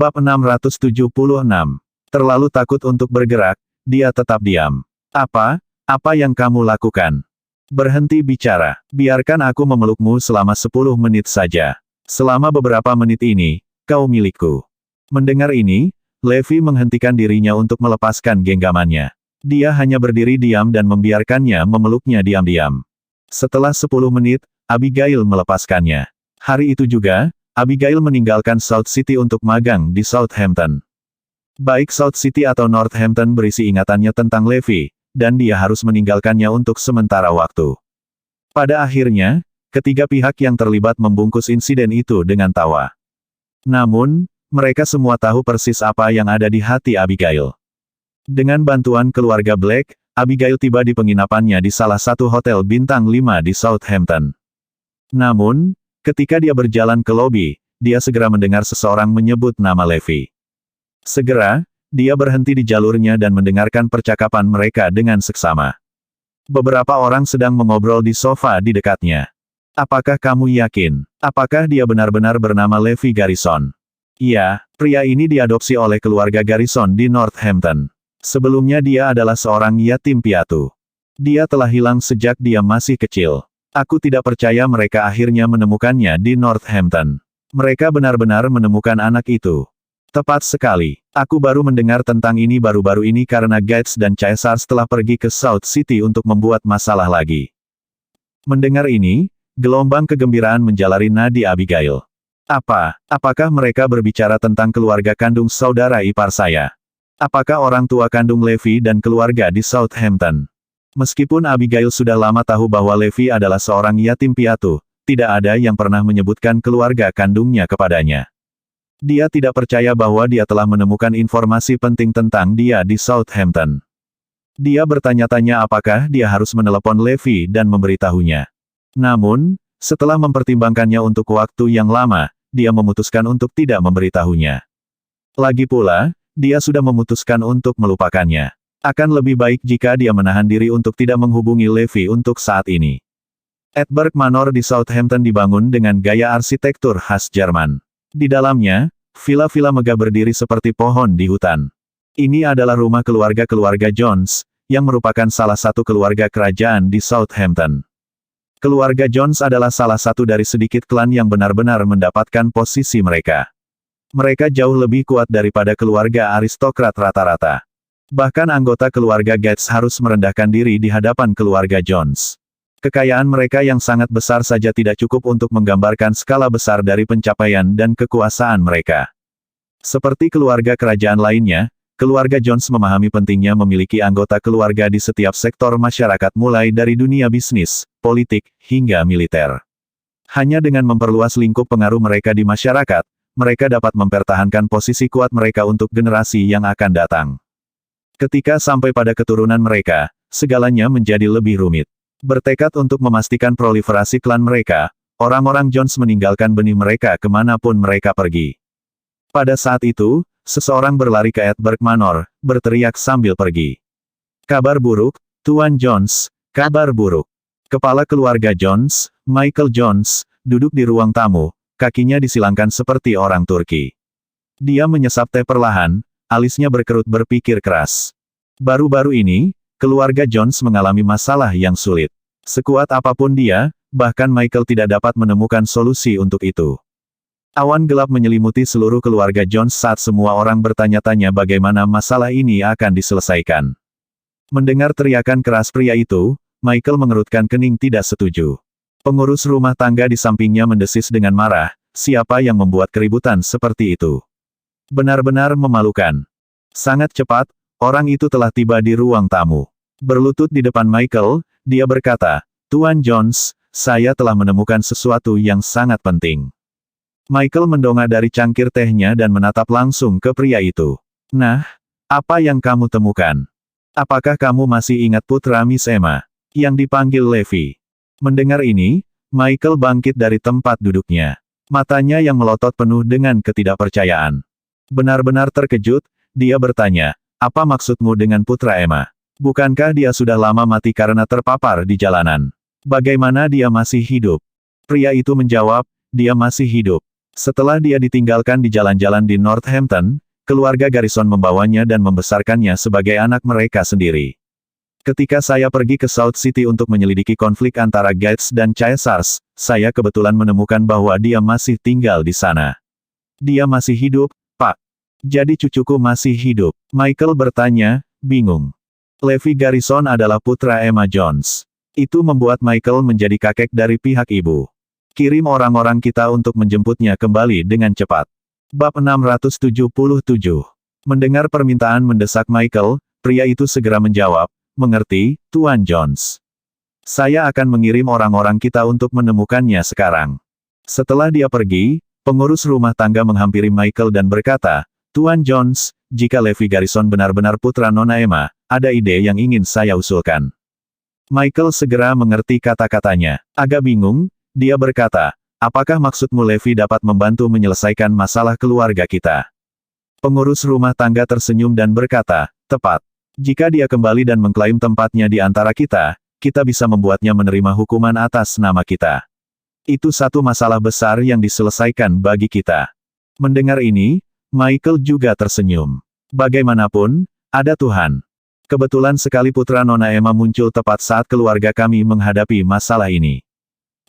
Bab 676. Terlalu takut untuk bergerak, dia tetap diam. Apa yang kamu lakukan? Berhenti bicara. Biarkan aku memelukmu selama 10 menit saja. Selama beberapa menit ini, kau milikku. Mendengar ini, Levi menghentikan dirinya untuk melepaskan genggamannya. Dia hanya berdiri diam dan membiarkannya memeluknya diam-diam. Setelah 10 menit, Abigail melepaskannya. Hari itu juga, Abigail meninggalkan South City untuk magang di Southampton. Baik South City atau Northampton berisi ingatannya tentang Levi, dan dia harus meninggalkannya untuk sementara waktu. Pada akhirnya, ketiga pihak yang terlibat membungkus insiden itu dengan tawa. Namun, mereka semua tahu persis apa yang ada di hati Abigail. Dengan bantuan keluarga Black, Abigail tiba di penginapannya di salah satu hotel bintang 5 di Southampton. Namun, ketika dia berjalan ke lobi, dia segera mendengar seseorang menyebut nama Levi. Segera, dia berhenti di jalurnya dan mendengarkan percakapan mereka dengan seksama. Beberapa orang sedang mengobrol di sofa di dekatnya. Apakah kamu yakin? Apakah dia benar-benar bernama Levi Garrison? Iya, pria ini diadopsi oleh keluarga Garrison di Northampton. Sebelumnya dia adalah seorang yatim piatu. Dia telah hilang sejak dia masih kecil. Aku tidak percaya mereka akhirnya menemukannya di Northampton. Mereka benar-benar menemukan anak itu. Tepat sekali. Aku baru mendengar tentang ini baru-baru ini karena Gates dan Caesar setelah pergi ke South City untuk membuat masalah lagi. Mendengar ini, gelombang kegembiraan menjalari nadi Abigail. Apakah mereka berbicara tentang keluarga kandung saudara ipar saya? Apakah orang tua kandung Levi dan keluarga di Southampton? Meskipun Abigail sudah lama tahu bahwa Levi adalah seorang yatim piatu, tidak ada yang pernah menyebutkan keluarga kandungnya kepadanya. Dia tidak percaya bahwa dia telah menemukan informasi penting tentang dia di Southampton. Dia bertanya-tanya apakah dia harus menelepon Levi dan memberitahunya. Namun, setelah mempertimbangkannya untuk waktu yang lama, dia memutuskan untuk tidak memberitahunya. Lagi pula, dia sudah memutuskan untuk melupakannya. Akan lebih baik jika dia menahan diri untuk tidak menghubungi Levi untuk saat ini. Edberg Manor di Southampton dibangun dengan gaya arsitektur khas Jerman. Di dalamnya, villa-villa megah berdiri seperti pohon di hutan. Ini adalah rumah keluarga Jones, yang merupakan salah satu keluarga kerajaan di Southampton. Keluarga Jones adalah salah satu dari sedikit klan yang benar-benar mendapatkan posisi mereka. Mereka jauh lebih kuat daripada keluarga aristokrat rata-rata. Bahkan anggota keluarga Gates harus merendahkan diri di hadapan keluarga Jones. Kekayaan mereka yang sangat besar saja tidak cukup untuk menggambarkan skala besar dari pencapaian dan kekuasaan mereka. Seperti keluarga kerajaan lainnya, keluarga Jones memahami pentingnya memiliki anggota keluarga di setiap sektor masyarakat mulai dari dunia bisnis, politik, hingga militer. Hanya dengan memperluas lingkup pengaruh mereka di masyarakat, mereka dapat mempertahankan posisi kuat mereka untuk generasi yang akan datang. Ketika sampai pada keturunan mereka, segalanya menjadi lebih rumit. Bertekad untuk memastikan proliferasi klan mereka, orang-orang Jones meninggalkan benih mereka kemanapun mereka pergi. Pada saat itu, seseorang berlari ke Edberg Manor, berteriak sambil pergi. Kabar buruk, Tuan Jones, kabar buruk. Kepala keluarga Jones, Michael Jones, duduk di ruang tamu, kakinya disilangkan seperti orang Turki. Dia menyesap teh perlahan, alisnya berkerut berpikir keras. Baru-baru ini, keluarga Jones mengalami masalah yang sulit. Sekuat apapun dia, bahkan Michael tidak dapat menemukan solusi untuk itu. Awan gelap menyelimuti seluruh keluarga Jones saat semua orang bertanya-tanya bagaimana masalah ini akan diselesaikan. Mendengar teriakan keras pria itu, Michael mengerutkan kening tidak setuju. Pengurus rumah tangga di sampingnya mendesis dengan marah, siapa yang membuat keributan seperti itu? Benar-benar memalukan. Sangat cepat, orang itu telah tiba di ruang tamu. Berlutut di depan Michael, dia berkata, "Tuan Jones, saya telah menemukan sesuatu yang sangat penting." Michael mendongak dari cangkir tehnya dan menatap langsung ke pria itu. "Nah, apa yang kamu temukan? Apakah kamu masih ingat putra Miss Emma, yang dipanggil Levi?" Mendengar ini, Michael bangkit dari tempat duduknya. Matanya yang melotot penuh dengan ketidakpercayaan. Benar-benar terkejut, dia bertanya, "Apa maksudmu dengan putra Emma? Bukankah dia sudah lama mati karena terpapar di jalanan? Bagaimana dia masih hidup?" Pria itu menjawab, "Dia masih hidup. Setelah dia ditinggalkan di jalan-jalan di Northampton, keluarga Garrison membawanya dan membesarkannya sebagai anak mereka sendiri. Ketika saya pergi ke South City untuk menyelidiki konflik antara Gates dan Caesars, saya kebetulan menemukan bahwa dia masih tinggal di sana. Dia masih hidup, Pak. Jadi cucuku masih hidup. Michael bertanya, bingung. Levi Garrison adalah putra Emma Jones. Itu membuat Michael menjadi kakek dari pihak ibu. Kirim orang-orang kita untuk menjemputnya kembali dengan cepat. Bab 677. Mendengar permintaan mendesak Michael, pria itu segera menjawab, mengerti, Tuan Jones. Saya akan mengirim orang-orang kita untuk menemukannya sekarang. Setelah dia pergi, pengurus rumah tangga menghampiri Michael dan berkata, Tuan Jones, jika Levi Garrison benar-benar putra Nona Emma, ada ide yang ingin saya usulkan. Michael segera mengerti kata-katanya. Agak bingung, dia berkata, apakah maksudmu Levi dapat membantu menyelesaikan masalah keluarga kita? Pengurus rumah tangga tersenyum dan berkata, tepat. Jika dia kembali dan mengklaim tempatnya di antara kita, kita bisa membuatnya menerima hukuman atas nama kita. Itu satu masalah besar yang diselesaikan bagi kita. Mendengar ini, Michael juga tersenyum. Bagaimanapun, ada Tuhan. Kebetulan sekali putra Nona Emma muncul tepat saat keluarga kami menghadapi masalah ini.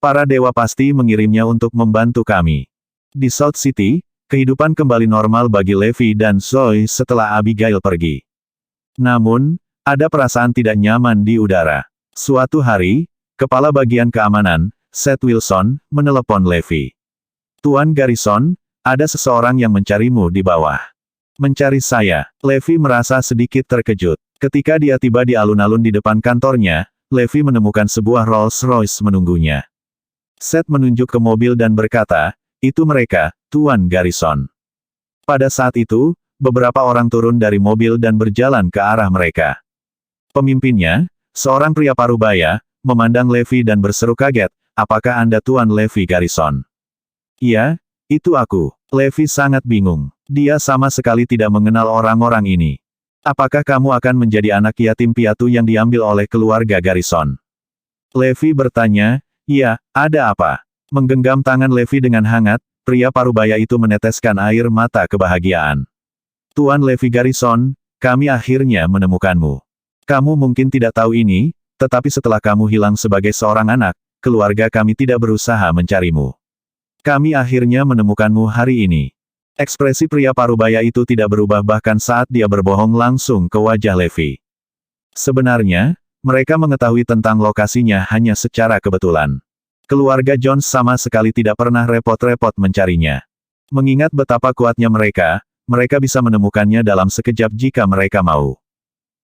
Para dewa pasti mengirimnya untuk membantu kami. Di South City, kehidupan kembali normal bagi Levi dan Zoe setelah Abigail pergi. Namun, ada perasaan tidak nyaman di udara. Suatu hari, Kepala Bagian Keamanan, Seth Wilson, menelepon Levi. Tuan Garrison, ada seseorang yang mencarimu di bawah. Mencari saya. Levi merasa sedikit terkejut. Ketika dia tiba di alun-alun di depan kantornya, Levi menemukan sebuah Rolls-Royce menunggunya. Seth menunjuk ke mobil dan berkata, itu mereka, Tuan Garrison. Pada saat itu, beberapa orang turun dari mobil dan berjalan ke arah mereka. Pemimpinnya, seorang pria parubaya, memandang Levi dan berseru kaget, apakah Anda Tuan Levi Garrison? Iya, itu aku. Levi sangat bingung. Dia sama sekali tidak mengenal orang-orang ini. Apakah kamu akan menjadi anak yatim piatu yang diambil oleh keluarga Garrison? Levi bertanya, iya, ada apa? Menggenggam tangan Levi dengan hangat, pria parubaya itu meneteskan air mata kebahagiaan. Tuan Levi Garrison, kami akhirnya menemukanmu. Kamu mungkin tidak tahu ini, tetapi setelah kamu hilang sebagai seorang anak, keluarga kami tidak berusaha mencarimu. Kami akhirnya menemukanmu hari ini. Ekspresi pria parubaya itu tidak berubah bahkan saat dia berbohong langsung ke wajah Levi. Sebenarnya, mereka mengetahui tentang lokasinya hanya secara kebetulan. Keluarga Jones sama sekali tidak pernah repot-repot mencarinya. Mengingat betapa kuatnya mereka bisa menemukannya dalam sekejap jika mereka mau.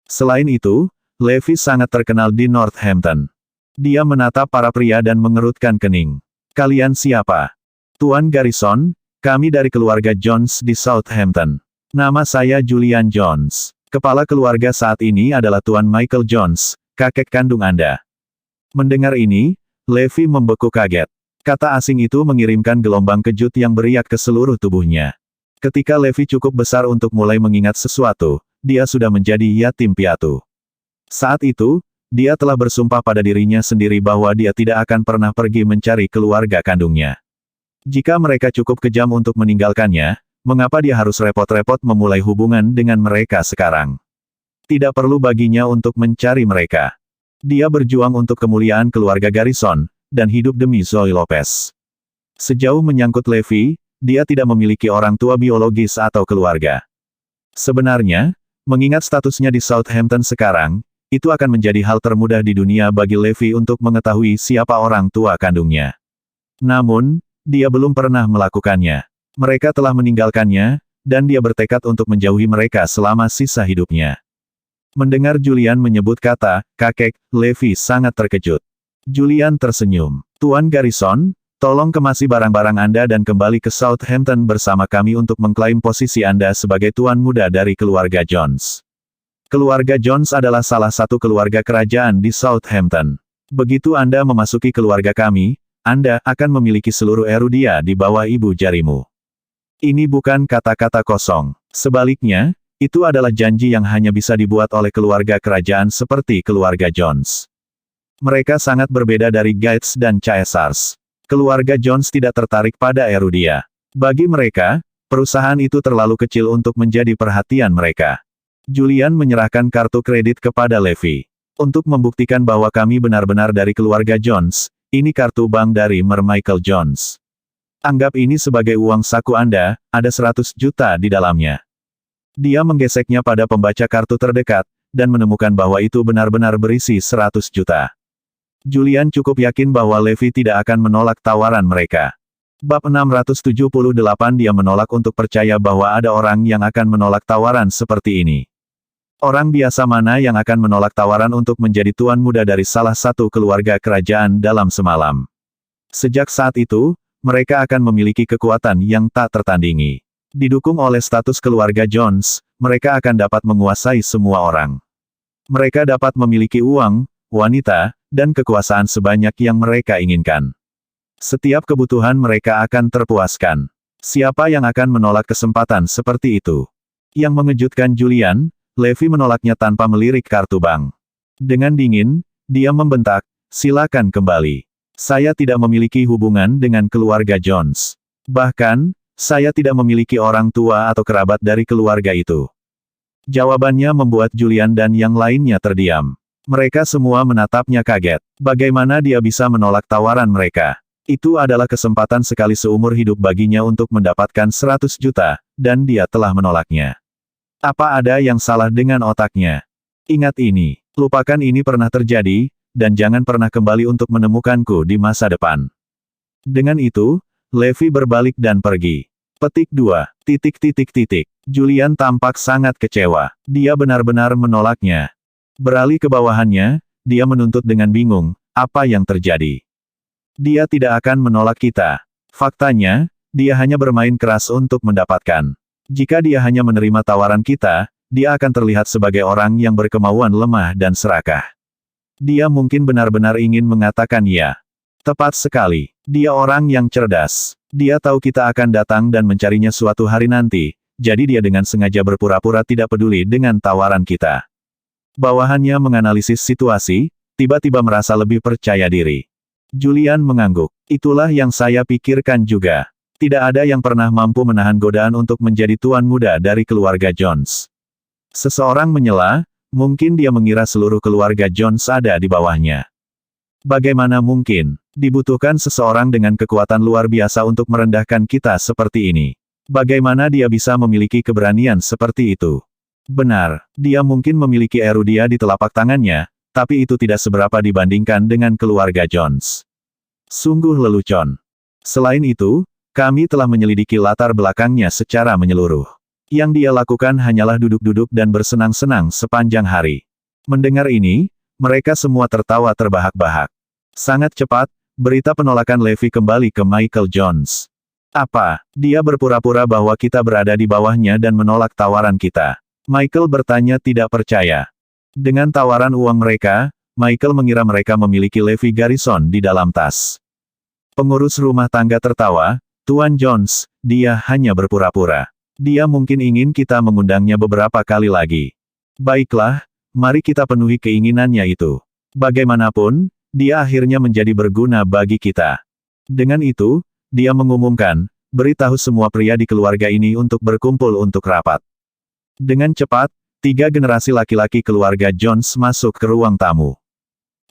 Selain itu, Levi sangat terkenal di Northampton. Dia menatap para pria dan mengerutkan kening. Kalian siapa? Tuan Garrison, kami dari keluarga Jones di Southampton. Nama saya Julian Jones. Kepala keluarga saat ini adalah Tuan Michael Jones, kakek kandung Anda. Mendengar ini, Levi membeku kaget. Kata asing itu mengirimkan gelombang kejut yang beriak ke seluruh tubuhnya. Ketika Levi cukup besar untuk mulai mengingat sesuatu, dia sudah menjadi yatim piatu. Saat itu, dia telah bersumpah pada dirinya sendiri bahwa dia tidak akan pernah pergi mencari keluarga kandungnya. Jika mereka cukup kejam untuk meninggalkannya, mengapa dia harus repot-repot memulai hubungan dengan mereka sekarang? Tidak perlu baginya untuk mencari mereka. Dia berjuang untuk kemuliaan keluarga Garrison, dan hidup demi Zoe Lopez. Sejauh menyangkut Levi, dia tidak memiliki orang tua biologis atau keluarga. Sebenarnya, mengingat statusnya di Southampton sekarang, itu akan menjadi hal termudah di dunia bagi Levi untuk mengetahui siapa orang tua kandungnya. Namun, dia belum pernah melakukannya. Mereka telah meninggalkannya, dan dia bertekad untuk menjauhi mereka selama sisa hidupnya. Mendengar Julian menyebut kata, kakek, Levi sangat terkejut. Julian tersenyum. Tuan Garrison, tolong kemasi barang-barang Anda dan kembali ke Southampton bersama kami untuk mengklaim posisi Anda sebagai tuan muda dari keluarga Jones. Keluarga Jones adalah salah satu keluarga kerajaan di Southampton. Begitu Anda memasuki keluarga kami, Anda akan memiliki seluruh erudia di bawah ibu jarimu. Ini bukan kata-kata kosong. Sebaliknya, itu adalah janji yang hanya bisa dibuat oleh keluarga kerajaan seperti keluarga Jones. Mereka sangat berbeda dari Gates dan Caesars. Keluarga Jones tidak tertarik pada erudia. Bagi mereka, perusahaan itu terlalu kecil untuk menjadi perhatian mereka. Julian menyerahkan kartu kredit kepada Levi. Untuk membuktikan bahwa kami benar-benar dari keluarga Jones, ini kartu bank dari Mer Michael Jones. Anggap ini sebagai uang saku Anda, ada 100 juta di dalamnya. Dia menggeseknya pada pembaca kartu terdekat, dan menemukan bahwa itu benar-benar berisi 100 juta. Julian cukup yakin bahwa Levi tidak akan menolak tawaran mereka. Bab 678 Dia menolak untuk percaya bahwa ada orang yang akan menolak tawaran seperti ini. Orang biasa mana yang akan menolak tawaran untuk menjadi tuan muda dari salah satu keluarga kerajaan dalam semalam? Sejak saat itu, mereka akan memiliki kekuatan yang tak tertandingi. Didukung oleh status keluarga Jones, mereka akan dapat menguasai semua orang. Mereka dapat memiliki uang, wanita, dan kekuasaan sebanyak yang mereka inginkan. Setiap kebutuhan mereka akan terpuaskan. Siapa yang akan menolak kesempatan seperti itu? Yang mengejutkan Julian, Levi menolaknya tanpa melirik kartu bank. Dengan dingin, dia membentak, "Silakan kembali. Saya tidak memiliki hubungan dengan keluarga Jones. Bahkan, saya tidak memiliki orang tua atau kerabat dari keluarga itu." Jawabannya membuat Julian dan yang lainnya terdiam. Mereka semua menatapnya kaget. Bagaimana dia bisa menolak tawaran mereka? Itu adalah kesempatan sekali seumur hidup baginya untuk mendapatkan 100 juta, dan dia telah menolaknya. Apa ada yang salah dengan otaknya? Ingat ini. Lupakan ini pernah terjadi, dan jangan pernah kembali untuk menemukanku di masa depan. Dengan itu, Levi berbalik dan pergi. Petik 2. Julian tampak sangat kecewa. Dia benar-benar menolaknya. Beralih ke bawahannya, dia menuntut dengan bingung, apa yang terjadi? Dia tidak akan menolak kita. Faktanya, dia hanya bermain keras untuk mendapatkan. Jika dia hanya menerima tawaran kita, dia akan terlihat sebagai orang yang berkemauan lemah dan serakah. Dia mungkin benar-benar ingin mengatakan ya. Tepat sekali. Dia orang yang cerdas. Dia tahu kita akan datang dan mencarinya suatu hari nanti, jadi dia dengan sengaja berpura-pura tidak peduli dengan tawaran kita. Bawahannya menganalisis situasi, tiba-tiba merasa lebih percaya diri. Julian mengangguk. Itulah yang saya pikirkan juga. Tidak ada yang pernah mampu menahan godaan untuk menjadi tuan muda dari keluarga Jones. Seseorang menyela, mungkin dia mengira seluruh keluarga Jones ada di bawahnya. Bagaimana mungkin? Dibutuhkan seseorang dengan kekuatan luar biasa untuk merendahkan kita seperti ini. Bagaimana dia bisa memiliki keberanian seperti itu? Benar, dia mungkin memiliki erudia di telapak tangannya, tapi itu tidak seberapa dibandingkan dengan keluarga Jones. Sungguh lelucon. Selain itu, kami telah menyelidiki latar belakangnya secara menyeluruh. Yang dia lakukan hanyalah duduk-duduk dan bersenang-senang sepanjang hari. Mendengar ini, mereka semua tertawa terbahak-bahak. Sangat cepat, berita penolakan Levi kembali ke Michael Jones. Apa? Dia berpura-pura bahwa kita berada di bawahnya dan menolak tawaran kita. Michael bertanya tidak percaya. Dengan tawaran uang mereka, Michael mengira mereka memiliki Levi Garrison di dalam tas. Pengurus rumah tangga tertawa, "Tuan Jones, dia hanya berpura-pura. Dia mungkin ingin kita mengundangnya beberapa kali lagi. Baiklah, mari kita penuhi keinginannya itu. Bagaimanapun, dia akhirnya menjadi berguna bagi kita." Dengan itu, dia mengumumkan, "Beritahu semua pria di keluarga ini untuk berkumpul untuk rapat." Dengan cepat, 3 generasi laki-laki keluarga Jones masuk ke ruang tamu.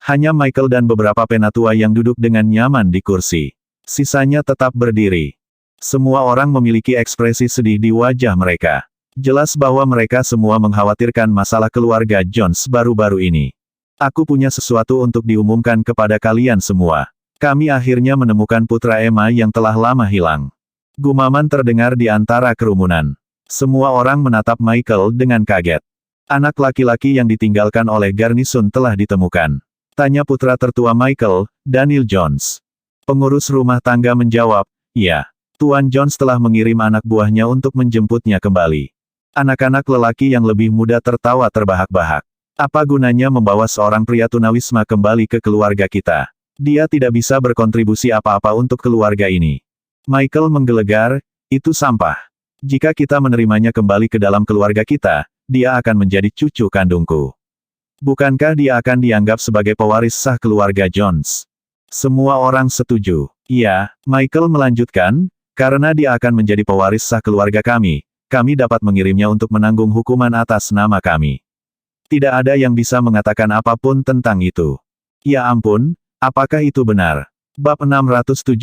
Hanya Michael dan beberapa penatua yang duduk dengan nyaman di kursi. Sisanya tetap berdiri. Semua orang memiliki ekspresi sedih di wajah mereka. Jelas bahwa mereka semua mengkhawatirkan masalah keluarga Jones baru-baru ini. Aku punya sesuatu untuk diumumkan kepada kalian semua. Kami akhirnya menemukan putra Emma yang telah lama hilang. Gumaman terdengar di antara kerumunan. Semua orang menatap Michael dengan kaget. Anak laki-laki yang ditinggalkan oleh Garnison telah ditemukan. Tanya putra tertua Michael, Daniel Jones. Pengurus rumah tangga menjawab, "Ya. Tuan Jones telah mengirim anak buahnya untuk menjemputnya kembali." Anak-anak lelaki yang lebih muda tertawa terbahak-bahak. Apa gunanya membawa seorang pria tunawisma kembali ke keluarga kita? Dia tidak bisa berkontribusi apa-apa untuk keluarga ini. Michael menggelegar, "Itu sampah. Jika kita menerimanya kembali ke dalam keluarga kita, dia akan menjadi cucu kandungku. Bukankah dia akan dianggap sebagai pewaris sah keluarga Jones?" Semua orang setuju. "Iya," Michael melanjutkan, Karena dia akan menjadi pewaris sah keluarga kami dapat mengirimnya untuk menanggung hukuman atas nama kami. Tidak ada yang bisa mengatakan apapun tentang itu. Ya ampun, apakah itu benar? Bab 679.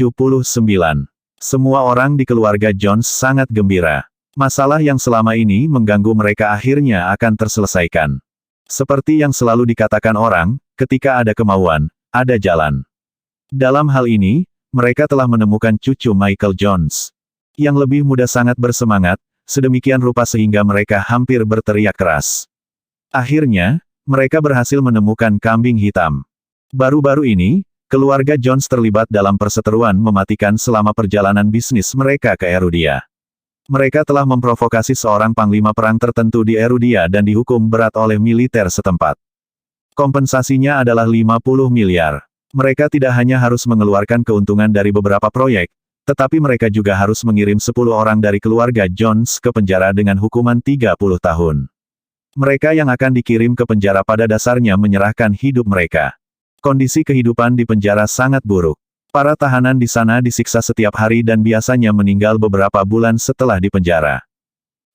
Semua orang di keluarga Jones sangat gembira. Masalah yang selama ini mengganggu mereka akhirnya akan terselesaikan. Seperti yang selalu dikatakan orang, ketika ada kemauan, ada jalan. Dalam hal ini, mereka telah menemukan cucu Michael Jones. Yang lebih muda sangat bersemangat, sedemikian rupa sehingga mereka hampir berteriak keras. Akhirnya, mereka berhasil menemukan kambing hitam. Baru-baru ini, keluarga Jones terlibat dalam perseteruan mematikan selama perjalanan bisnis mereka ke Erudia. Mereka telah memprovokasi seorang panglima perang tertentu di Erudia dan dihukum berat oleh militer setempat. Kompensasinya adalah 50 miliar. Mereka tidak hanya harus mengeluarkan keuntungan dari beberapa proyek, tetapi mereka juga harus mengirim 10 orang dari keluarga Jones ke penjara dengan hukuman 30 tahun. Mereka yang akan dikirim ke penjara pada dasarnya menyerahkan hidup mereka. Kondisi kehidupan di penjara sangat buruk. Para tahanan di sana disiksa setiap hari dan biasanya meninggal beberapa bulan setelah dipenjara.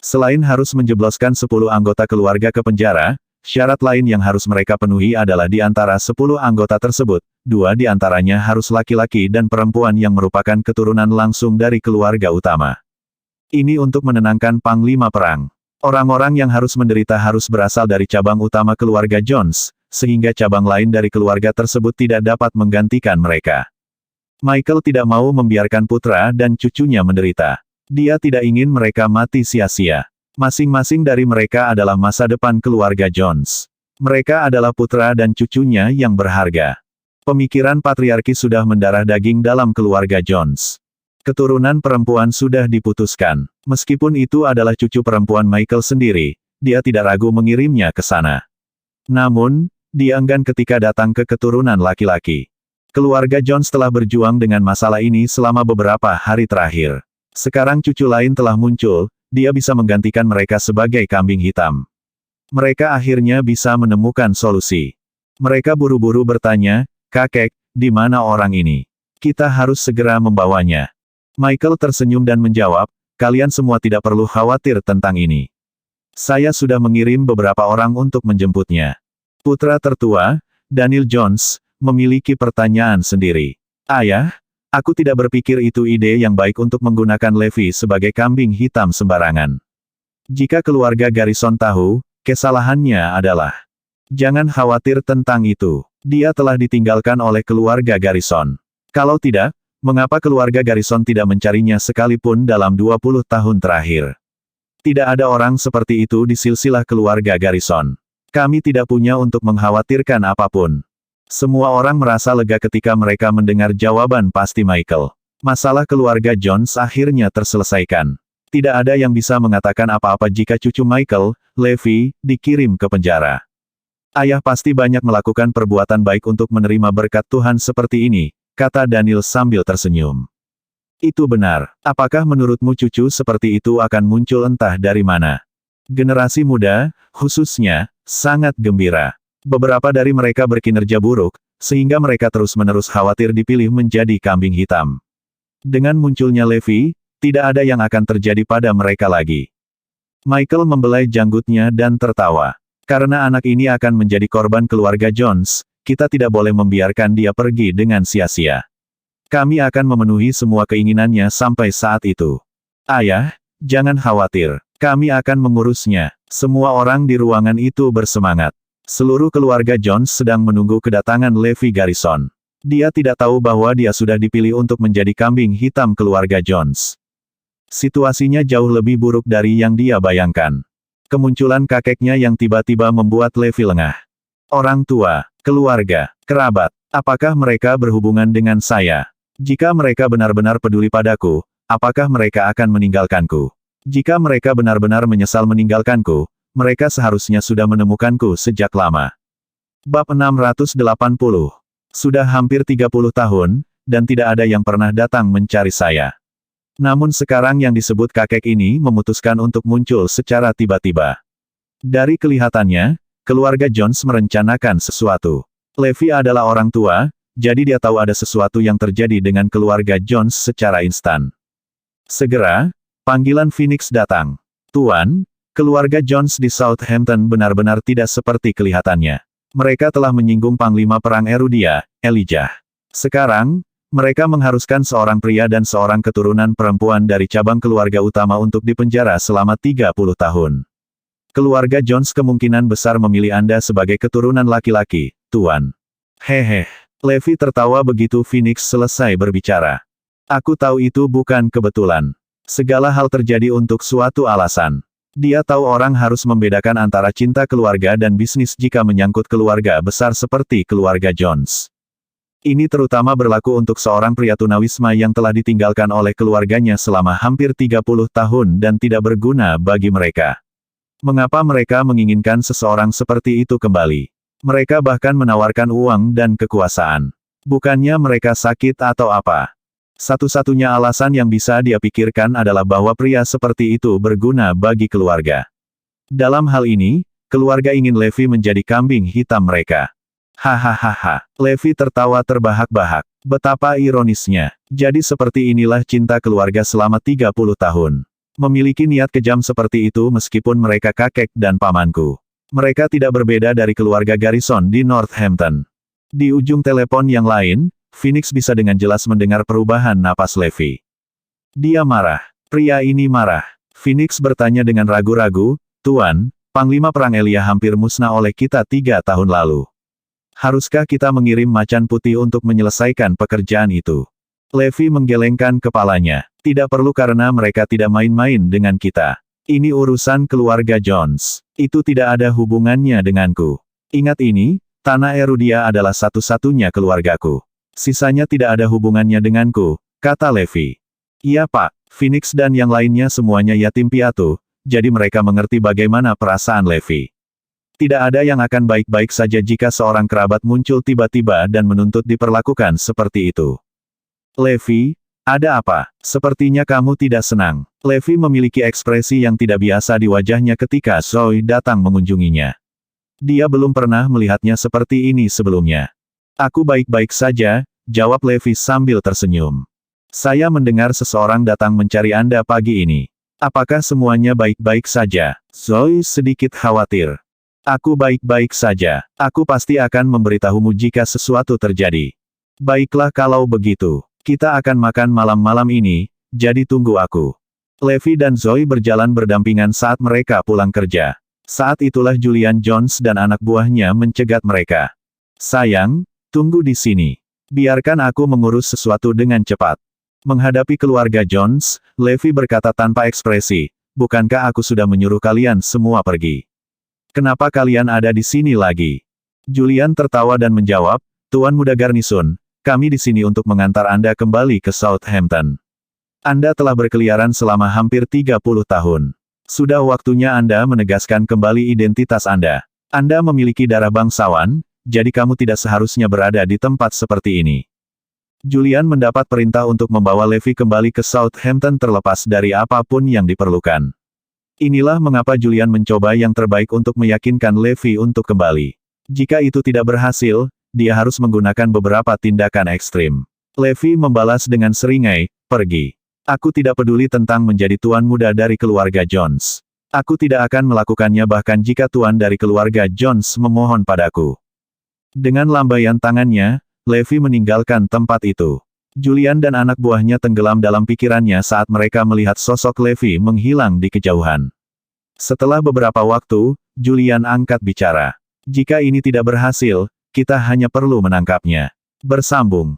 Selain harus menjebloskan 10 anggota keluarga ke penjara, syarat lain yang harus mereka penuhi adalah di antara 10 anggota tersebut, 2 di antaranya harus laki-laki dan perempuan yang merupakan keturunan langsung dari keluarga utama. Ini untuk menenangkan panglima perang. Orang-orang yang harus menderita harus berasal dari cabang utama keluarga Jones, sehingga cabang lain dari keluarga tersebut tidak dapat menggantikan mereka. Michael tidak mau membiarkan putra dan cucunya menderita. Dia tidak ingin mereka mati sia-sia. Masing-masing dari mereka adalah masa depan keluarga Jones. Mereka adalah putra dan cucunya yang berharga. Pemikiran patriarki sudah mendarah daging dalam keluarga Jones. Keturunan perempuan sudah diputuskan. Meskipun itu adalah cucu perempuan Michael sendiri, dia tidak ragu mengirimnya ke sana. Namun, dia enggan ketika datang ke keturunan laki-laki. Keluarga Jones telah berjuang dengan masalah ini selama beberapa hari terakhir. Sekarang cucu lain telah muncul, dia bisa menggantikan mereka sebagai kambing hitam. Mereka akhirnya bisa menemukan solusi. Mereka buru-buru bertanya, "Kakek, di mana orang ini? Kita harus segera membawanya." Michael tersenyum dan menjawab, "Kalian semua tidak perlu khawatir tentang ini. Saya sudah mengirim beberapa orang untuk menjemputnya." Putra tertua, Daniel Jones, memiliki pertanyaan sendiri. "Ayah, aku tidak berpikir itu ide yang baik untuk menggunakan Levi sebagai kambing hitam sembarangan. Jika keluarga Garrison tahu, kesalahannya adalah. Jangan khawatir tentang itu. Dia telah ditinggalkan oleh keluarga Garrison. Kalau tidak, mengapa keluarga Garrison tidak mencarinya sekalipun dalam 20 tahun terakhir? Tidak ada orang seperti itu di silsilah keluarga Garrison. Kami tidak punya untuk mengkhawatirkan apapun." Semua orang merasa lega ketika mereka mendengar jawaban pasti Michael. Masalah keluarga Jones akhirnya terselesaikan. Tidak ada yang bisa mengatakan apa-apa jika cucu Michael, Levi, dikirim ke penjara. "Ayah pasti banyak melakukan perbuatan baik untuk menerima berkat Tuhan seperti ini," kata Daniel sambil tersenyum. "Itu benar. Apakah menurutmu cucu seperti itu akan muncul entah dari mana?" Generasi muda, khususnya, sangat gembira. Beberapa dari mereka berkinerja buruk, sehingga mereka terus-menerus khawatir dipilih menjadi kambing hitam. Dengan munculnya Levi, tidak ada yang akan terjadi pada mereka lagi. Michael membelai janggutnya dan tertawa. "Karena anak ini akan menjadi korban keluarga Jones, kita tidak boleh membiarkan dia pergi dengan sia-sia. Kami akan memenuhi semua keinginannya sampai saat itu. Ayah, jangan khawatir. Kami akan mengurusnya." Semua orang di ruangan itu bersemangat. Seluruh keluarga Jones sedang menunggu kedatangan Levi Garrison. Dia tidak tahu bahwa dia sudah dipilih untuk menjadi kambing hitam keluarga Jones. Situasinya jauh lebih buruk dari yang dia bayangkan. Kemunculan kakeknya yang tiba-tiba membuat Levi lengah. Orang tua, keluarga, kerabat, apakah mereka berhubungan dengan saya? Jika mereka benar-benar peduli padaku, apakah mereka akan meninggalkanku? Jika mereka benar-benar menyesal meninggalkanku, mereka seharusnya sudah menemukanku sejak lama. Bab 680. Sudah hampir 30 tahun, dan tidak ada yang pernah datang mencari saya. Namun sekarang yang disebut kakek ini memutuskan untuk muncul secara tiba-tiba. Dari kelihatannya, keluarga Jones merencanakan sesuatu. Levi adalah orang tua, jadi dia tahu ada sesuatu yang terjadi dengan keluarga Jones secara instan. Segera, panggilan Phoenix datang. Tuan, keluarga Jones di Southampton benar-benar tidak seperti kelihatannya. Mereka telah menyinggung Panglima Perang Erudia, Elijah. Sekarang, mereka mengharuskan seorang pria dan seorang keturunan perempuan dari cabang keluarga utama untuk dipenjara selama 30 tahun. Keluarga Jones kemungkinan besar memilih Anda sebagai keturunan laki-laki, Tuan. Hehe. Levi tertawa begitu Phoenix selesai berbicara. Aku tahu itu bukan kebetulan. Segala hal terjadi untuk suatu alasan. Dia tahu orang harus membedakan antara cinta keluarga dan bisnis jika menyangkut keluarga besar seperti keluarga Jones. Ini terutama berlaku untuk seorang pria tunawisma yang telah ditinggalkan oleh keluarganya selama hampir 30 tahun dan tidak berguna bagi mereka. Mengapa mereka menginginkan seseorang seperti itu kembali? Mereka bahkan menawarkan uang dan kekuasaan. Bukannya mereka sakit atau apa? Satu-satunya alasan yang bisa dia pikirkan adalah bahwa pria seperti itu berguna bagi keluarga. Dalam hal ini, keluarga ingin Levi menjadi kambing hitam mereka. Hahaha. Levi tertawa terbahak-bahak. Betapa ironisnya. Jadi seperti inilah cinta keluarga selama 30 tahun. Memiliki niat kejam seperti itu meskipun mereka kakek dan pamanku. Mereka tidak berbeda dari keluarga Garrison di Northampton. Di ujung telepon yang lain, Phoenix bisa dengan jelas mendengar perubahan napas Levi. Dia marah. Pria ini marah. Phoenix bertanya dengan ragu-ragu, Tuan, Panglima Perang Elia hampir musnah oleh kita 3 tahun lalu. Haruskah kita mengirim macan putih untuk menyelesaikan pekerjaan itu? Levi menggelengkan kepalanya. Tidak perlu karena mereka tidak main-main dengan kita. Ini urusan keluarga Jones. Itu tidak ada hubungannya denganku. Ingat ini, tanah Erudia adalah satu-satunya keluargaku. Sisanya tidak ada hubungannya denganku, kata Levi. Iya Pak, Phoenix dan yang lainnya semuanya yatim piatu, jadi mereka mengerti bagaimana perasaan Levi. Tidak ada yang akan baik-baik saja jika seorang kerabat muncul tiba-tiba dan menuntut diperlakukan seperti itu. Levi, ada apa? Sepertinya kamu tidak senang. Levi memiliki ekspresi yang tidak biasa di wajahnya ketika Zoe datang mengunjunginya. Dia belum pernah melihatnya seperti ini sebelumnya. Aku baik-baik saja, jawab Levi sambil tersenyum. Saya mendengar seseorang datang mencari Anda pagi ini. Apakah semuanya baik-baik saja? Zoe sedikit khawatir. Aku baik-baik saja. Aku pasti akan memberitahumu jika sesuatu terjadi. Baiklah kalau begitu. Kita akan makan malam-malam ini, jadi tunggu aku. Levi dan Zoe berjalan berdampingan saat mereka pulang kerja. Saat itulah Julian Jones dan anak buahnya mencegat mereka. Sayang, tunggu di sini. Biarkan aku mengurus sesuatu dengan cepat. Menghadapi keluarga Jones, Levi berkata tanpa ekspresi, bukankah aku sudah menyuruh kalian semua pergi? Kenapa kalian ada di sini lagi? Julian tertawa dan menjawab, Tuan Muda Garnison, kami di sini untuk mengantar Anda kembali ke Southampton. Anda telah berkeliaran selama hampir 30 tahun. Sudah waktunya Anda menegaskan kembali identitas Anda. Anda memiliki darah bangsawan, jadi kamu tidak seharusnya berada di tempat seperti ini. Julian mendapat perintah untuk membawa Levi kembali ke Southampton terlepas dari apapun yang diperlukan. Inilah mengapa Julian mencoba yang terbaik untuk meyakinkan Levi untuk kembali. Jika itu tidak berhasil, dia harus menggunakan beberapa tindakan ekstrim. Levi membalas dengan seringai, pergi. Aku tidak peduli tentang menjadi tuan muda dari keluarga Jones. Aku tidak akan melakukannya bahkan jika tuan dari keluarga Jones memohon padaku. Dengan lambaian tangannya, Levi meninggalkan tempat itu. Julian dan anak buahnya tenggelam dalam pikirannya saat mereka melihat sosok Levi menghilang di kejauhan. Setelah beberapa waktu, Julian angkat bicara. Jika ini tidak berhasil, kita hanya perlu menangkapnya. Bersambung.